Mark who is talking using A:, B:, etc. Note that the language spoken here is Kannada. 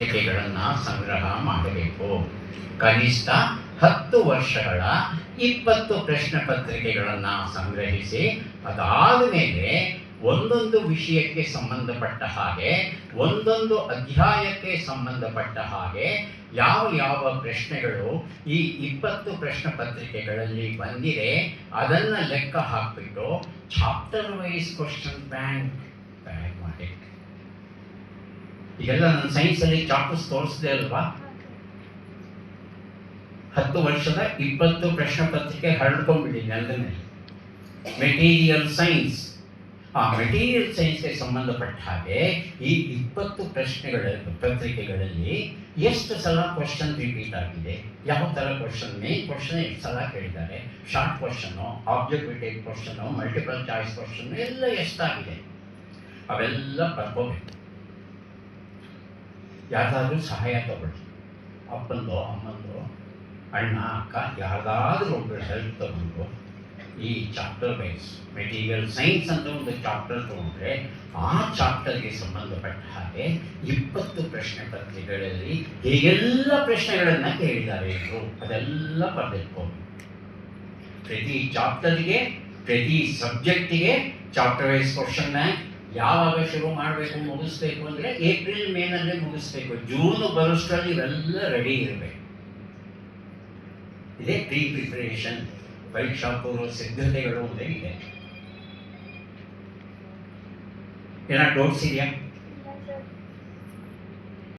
A: ಪತ್ರಿಕೆಗಳನ್ನು ಸಂಗ್ರಹ ಮಾಡಬೇಕು. ಕನಿಷ್ಠ 10 ವರ್ಷಗಳ 20 ಪ್ರಶ್ನೆ ಪತ್ರಿಕೆಗಳನ್ನು ಸಂಗ್ರಹಿಸಿ, ಅದಾದ ಮೇಲೆ ಒಂದೊಂದು ವಿಷಯಕ್ಕೆ ಸಂಬಂಧಪಟ್ಟ ಹಾಗೆ, ಒಂದೊಂದು ಅಧ್ಯಾಯಕ್ಕೆ ಸಂಬಂಧಪಟ್ಟ ಹಾಗೆ ಯಾವ ಯಾವ ಪ್ರಶ್ನೆಗಳು ಈ 20 ಪ್ರಶ್ನೆ ಪತ್ರಿಕೆಗಳಲ್ಲಿ ಬಂದಿದೆ ಅದನ್ನು ಲೆಕ್ಕ ಹಾಕಿಬಿಟ್ಟು ಚಾಪ್ಟರ್ ವೈಸ್ ಕ್ವಶನ್ ಬ್ಯಾಂಕ್ ತಯಾರು ಮಾಡಿ. ಈಗೆಲ್ಲ ನನ್ನ ಸೈನ್ಸಲ್ಲಿ ಚಾಪ್ಟರ್ಸ್ ತೋರಿಸಿದೆ ಅಲ್ವಾ? 10 ವರ್ಷದ 20 ಪ್ರಶ್ನೆ ಪತ್ರಿಕೆ ಹರಡ್ಕೊಂಡ್ಬಿಟ್ಟಿದೆ ನೆಲದ ಮೆಟೀರಿಯಲ್ ಸೈನ್ಸ್. ಆ ಮೆಟೀರಿಯಲ್ ಸೈನ್ಸ್ಗೆ ಸಂಬಂಧಪಟ್ಟ ಹಾಗೆ ಈ 20 ಪತ್ರಿಕೆಗಳಲ್ಲಿ ಎಷ್ಟು ಸಲ ಕ್ವಶನ್ ರಿಪೀಟ್ ಆಗಿದೆ, ಯಾವ ಥರ ಕ್ವಶನ್, ಮೇನ್ ಕ್ವಶನ್ ಎಷ್ಟು ಸಲ ಕೇಳಿದ್ದಾರೆ, short question, objective question, multiple choice question ಎಲ್ಲ ಎಷ್ಟಾಗಿದೆ ಅವೆಲ್ಲ ಬರ್ಕೋಬೇಕು. ಯಾರಾದರೂ ಸಹಾಯ ತಗೊಳ್ಳಿ, ಅಪ್ಪಂದು, ಅಮ್ಮಂದು, ಅಣ್ಣ, ಅಕ್ಕ, ಯಾರಾದರೂ ಒಬ್ಬರು ಹೆಲ್ಪ್ ತಗೊಂಡು ಈ ಚಾಪ್ಟರ್ ವೈಸ್ ಮೆಟೀರಿಯಲ್ ಸೈನ್ಸ್ ಅಂತ ಒಂದು ಚಾಪ್ಟರ್ ತಗೊಂಡ್ರೆ ಆ ಚಾಪ್ಟರ್ಗೆ ಸಂಬಂಧಪಟ್ಟ ಹಾಗೆ 20 ಪ್ರಶ್ನೆ ಪತ್ರಿಕೆಗಳಲ್ಲಿ ಹೇಗೆಲ್ಲ ಪ್ರಶ್ನೆಗಳನ್ನು ಕೇಳಿದ್ದಾರೆ ಇವರು ಅದೆಲ್ಲ ಬರೆದಿಟ್ಕೋಬೇಕು. ಪ್ರತಿ ಚಾಪ್ಟರ್ಗೆ, ಪ್ರತಿ ಸಬ್ಜೆಕ್ಟಿಗೆ ಚಾಪ್ಟರ್ ವೈಸ್ ಕ್ವಶನ್ ಬ್ಯಾಂಕ್. ಯಾವಾಗ ಶುರು ಮಾಡಬೇಕು, ಮುಗಿಸ್ಬೇಕು ಅಂದರೆ ಏಪ್ರಿಲ್ ಮೇನಲ್ಲೇ ಮುಗಿಸ್ಬೇಕು. ಜೂನ್ ಬರೋಷ್ಟರಲ್ಲಿ ಇವೆಲ್ಲ ರೆಡಿ ಇರಬೇಕು. ಇದೇ ಪ್ರಿಪರೇಷನ್, ಪರೀಕ್ಷಾ ಪೂರ್ವ ಸಿದ್ಧತೆಗಳು ಅಂತ ಇದೆ. ಏನಾದ್ರು ಡೌಟ್ಸ್ ಇದೆಯಾ?